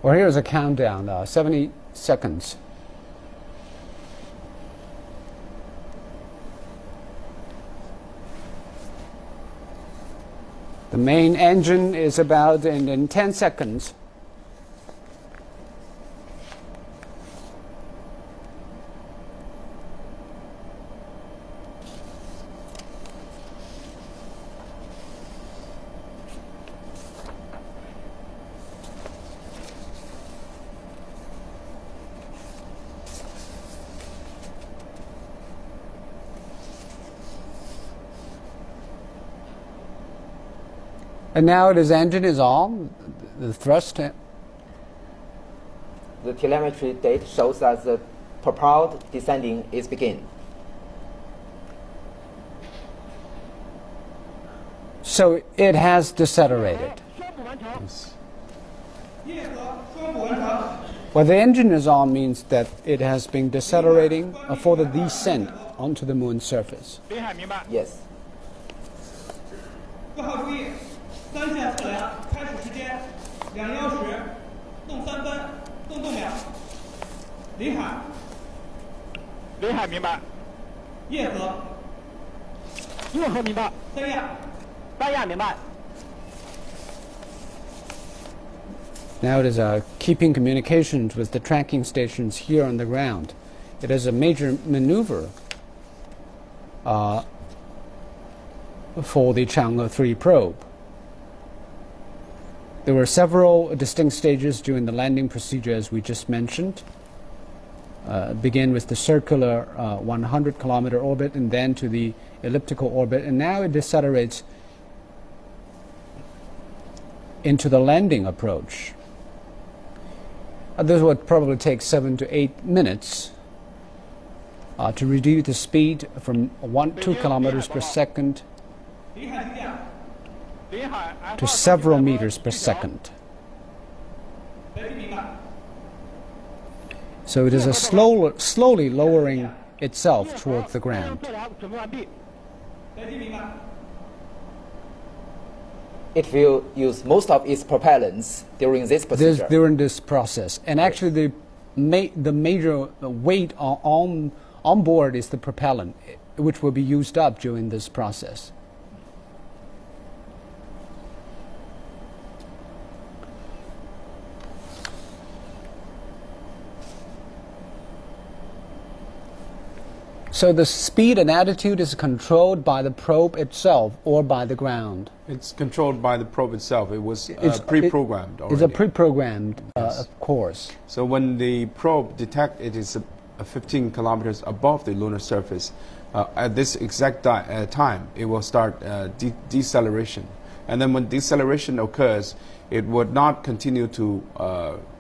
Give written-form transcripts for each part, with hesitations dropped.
Well, here's a countdown, 70 seconds. The main engine is about in 10 seconds. And now its engine is on, the thrust. The telemetry data shows that the propelled descending is begin. So it has decelerated. Yes. Well, the engine is on means that it has been decelerating for the descent onto the moon's surface. Yes. 各号注意，3线测量，开始时间2:10，动3分，动秒。林海。林海明白。叶河。叶河明白。三亚。三亚明白。 Now it is keeping communications with the tracking stations here on the ground. It is a major maneuver for the Chang'e-3 probe. There were several distinct stages during the landing procedure, as we just mentioned. Begin with the circular 100-kilometer orbit and then to the elliptical orbit, and now it decelerates into the landing approach. This would probably take 7 to 8 minutes to reduce the speed from 2 kilometers per second to several meters per second. So it is slowly lowering itself towards the ground. It will use most of its propellants during this procedure. During this process, and actually the major weight on board is the propellant, which will be used up during this process. So the speed and attitude is controlled by the probe itself or by the ground? It's controlled by the probe itself. It was pre-programmed already. It's a pre-programmed Yes. course. So when the probe detects it is 15 kilometers above the lunar surface, at this exact time, it will start deceleration. And then when deceleration occurs, it would not continue to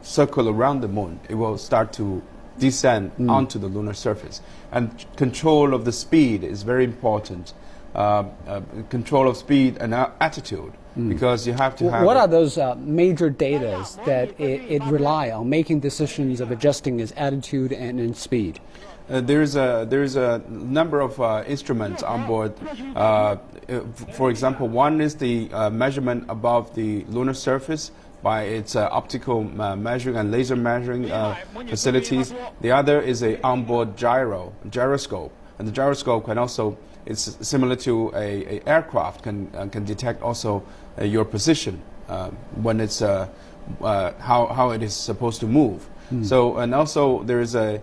circle around the moon. It will start to descend onto the lunar surface. And control of the speed is very important. Control of speed and attitude, because you have to have... What are those major data that it rely on making decisions of adjusting its attitude and in speed? There's a number of instruments on board. For example, one is the measurement above the lunar surface by its optical measuring and laser measuring facilities. The other is a onboard gyroscope, and the gyroscope can also, it's similar to a aircraft, can detect also your position when it's how it is supposed to move. So, and also there is a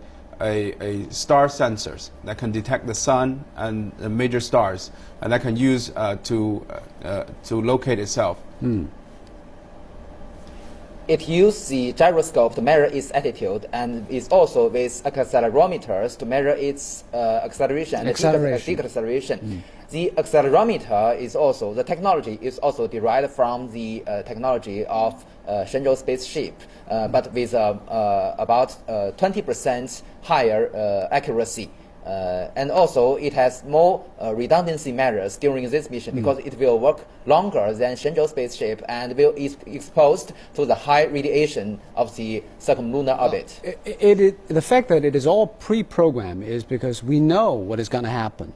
star sensors that can detect the sun and the major stars, and that can use to locate itself. It uses the gyroscope to measure its attitude, and is also with accelerometers to measure its acceleration and deceleration. The accelerometer is also, the technology is also derived from the technology of Shenzhou spaceship, but with about 20% higher accuracy. And also it has more redundancy measures during this mission, because it will work longer than Shenzhou spaceship and will be exposed to the high radiation of the circumlunar orbit. The fact that it is all pre-programmed is because we know what is going to happen.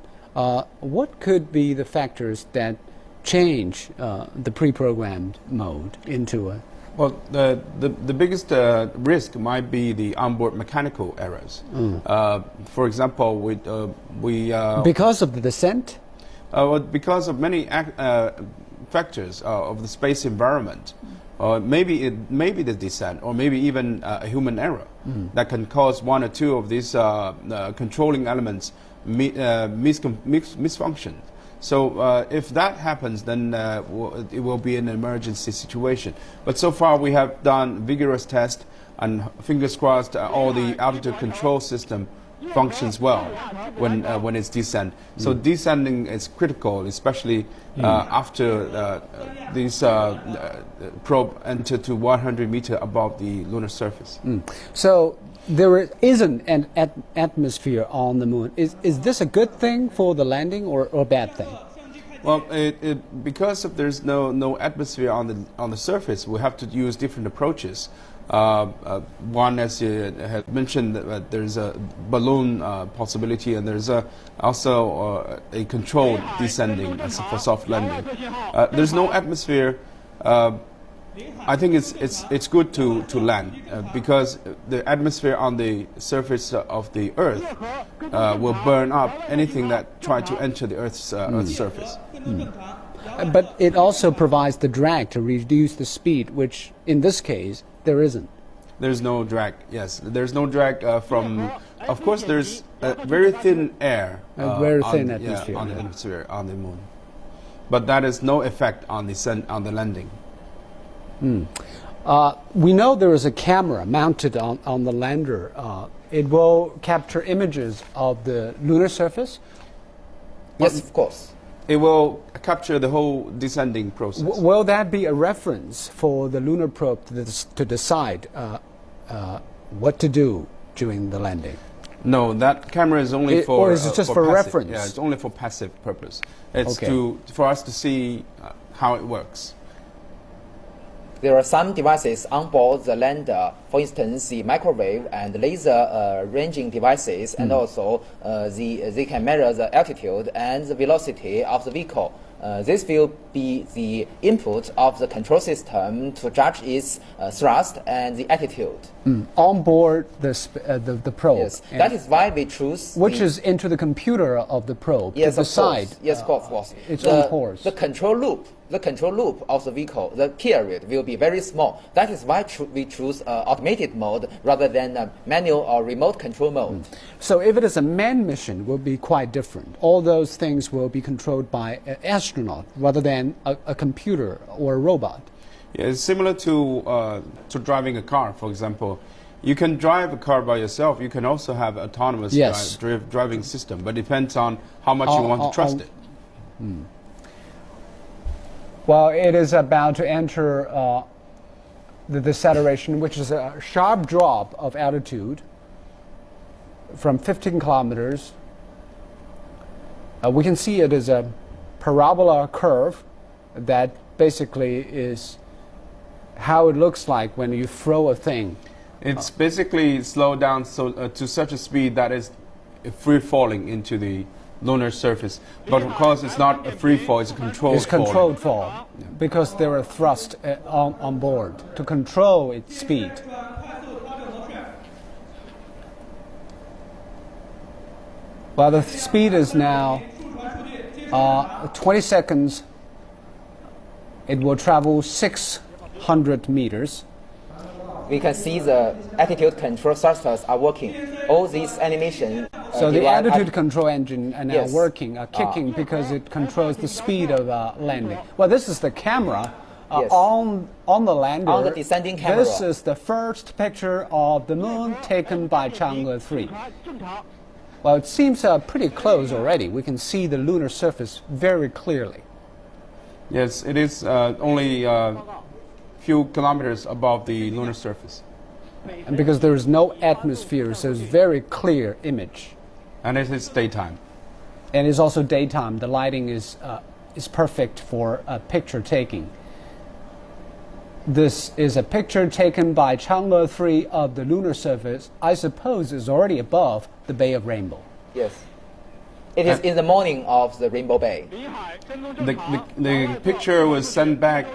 What could be the factors that change the pre-programmed mode into Well, the biggest risk might be the onboard mechanical errors. For example, because of the descent? Well, because of many factors of the space environment. Maybe the descent, or maybe even a human error that can cause one or two of these controlling elements misfunction. So if that happens, then it will be an emergency situation. But so far we have done vigorous tests, and fingers crossed all the altitude control system functions well when it's descent. So descending is critical, especially after these probe enter to 100 meters above the lunar surface. So there isn't an atmosphere on the moon. Is this a good thing for the landing or a bad thing? Well, because there's no atmosphere on the surface, we have to use different approaches. One, as you had mentioned, there's a balloon possibility, and there's also a controlled descending for soft landing. There's no atmosphere. I think it's good to land because the atmosphere on the surface of the Earth will burn up anything that try to enter the Earth's surface. But it also provides the drag to reduce the speed, which in this case there isn't. There's no drag. Yes, there's no drag from. Of course, there's very thin air. Very thin atmosphere on the atmosphere on the moon, but that has no effect on the landing. We know there is a camera mounted on the lander. It will capture images of the lunar surface. Yes, of course. It will capture the whole descending process. Will that be a reference for the lunar probe to decide what to do during the landing? No, that camera is only for. Or is it just for passive. reference? Yeah, it's only for passive purpose. It's Okay. for us to see how it works. There are some devices on board the lander, for instance, the microwave and laser ranging devices, and also they can measure the altitude and the velocity of the vehicle. This will be the input of the control system to judge its thrust and the attitude. On board the probe. Yes, that is why we choose. Which is into the computer of the probe Yes, to decide. Yes, of course. Its own course. The control loop of the vehicle, the period will be very small. That is why we choose automated mode rather than manual or remote control mode. So if it is a manned mission, will be quite different. All those things will be controlled by an astronaut rather than a computer or a robot. Yeah, it's similar to driving a car, for example. You can drive a car by yourself. You can also have autonomous driving system, but it depends on how much you want to trust it. Well, it is about to enter the deceleration, which is a sharp drop of altitude from 15 kilometers. We can see it is a parabola curve that basically is how it looks like when you throw a thing. It's basically slowed down to such a speed that is free falling into the lunar surface, but of course it's not a free fall, it's a controlled fall. It's controlled fall because there are thrust on board to control its speed. Well, the speed is now 20 seconds. It will travel 600 meters. We can see the attitude control thrusters are working. All these animation. So the attitude control engine are now Yes. working, kicking because it controls the speed of landing. Well, this is the camera Yes. on the lander. On the descending camera. This is the first picture of the moon taken by Chang'e-3. Well, it seems pretty close already. We can see the lunar surface very clearly. Yes, it is only a few kilometers above the lunar surface. And because there is no atmosphere, so it's very clear image. And it is daytime. And it's also daytime. The lighting is perfect for picture taking. This is a picture taken by Chang'e-3 of the lunar surface. I suppose is already above the Bay of Rainbow. Yes. It is in the morning of the Rainbow Bay. The picture was sent back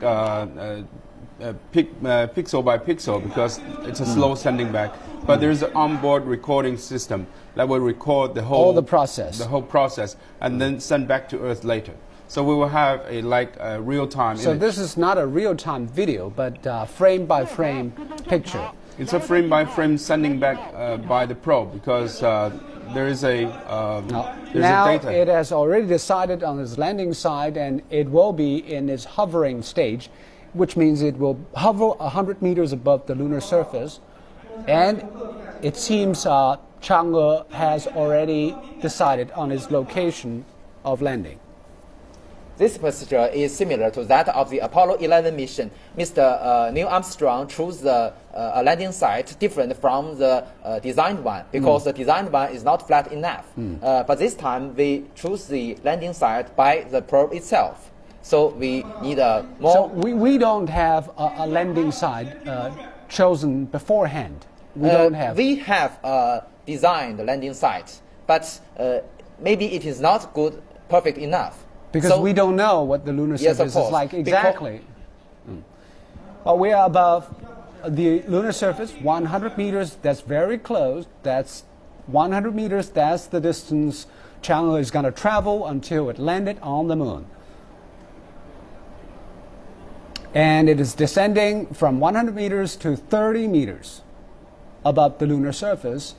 pixel by pixel because it's a slow sending back. But there's an onboard recording system that will record the whole All the process, and then send back to Earth later. So we will have a real-time So image. this is not a real-time video, but frame by frame picture. It's a frame by frame sending back by the probe because there is a Now data. it has already decided on its landing site, and it will be in its hovering stage, which means it will hover 100 meters above the lunar surface. And it seems Chang'e has already decided on its location of landing. This procedure is similar to that of the Apollo 11 mission. Mr. Neil Armstrong chose the landing site different from the designed one because the designed one is not flat enough. But this time we choose the landing site by the probe itself. So we need a more... So we don't have a landing site chosen beforehand. We don't have. We have designed the landing site, but maybe it is not good, perfect enough. Because we don't know what the lunar Yes, of surface is course. like exactly. We are above the lunar surface, 100 meters. That's very close. That's 100 meters. That's the distance Chang'e is going to travel until it landed on the moon. And it is descending from 100 meters to 30 meters above the lunar surface.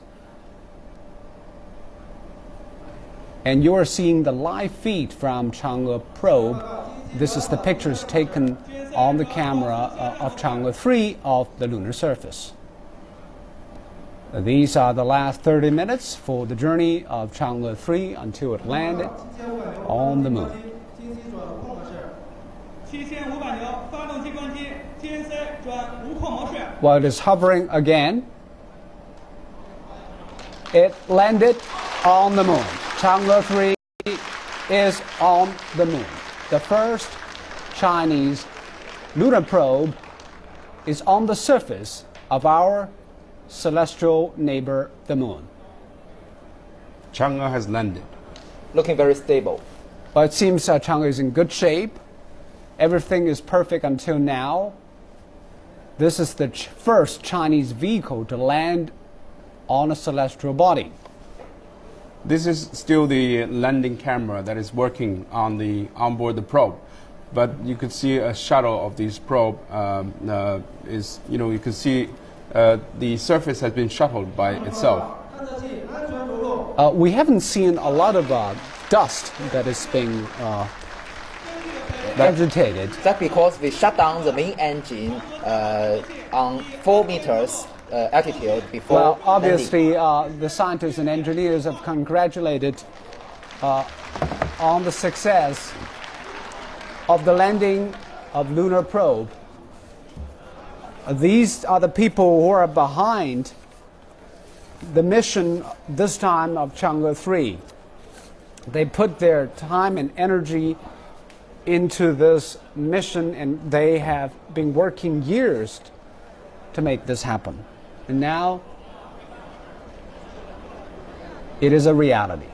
And you are seeing the live feed from Chang'e probe. This is the pictures taken on the camera of Chang'e-3 of the lunar surface. These are the last 30 minutes for the journey of Chang'e-3 until it landed on the moon. 7500牛，发动机关机，TNC 转无扣模式。 While it is hovering again, it landed on the moon. Chang'e-3 is on the moon. The first Chinese lunar probe is on the surface of our celestial neighbor, the moon. Chang'e has landed. Looking very stable. But it seems Chang'e is in good shape. Everything is perfect until now. This is the first Chinese vehicle to land on a celestial body. This is still the landing camera that is working onboard the probe, but you could see a shuttle of this probe you can see the surface has been shuttled by itself. We haven't seen a lot of dust that is being agitated. That's because we shut down the main engine on 4 meters altitude before Well, landing. obviously, the scientists and engineers have congratulated on the success of the landing of lunar probe. These are the people who are behind the mission this time of Chang'e-3. They put their time and energy into this mission, and they have been working years to make this happen. And now it is a reality.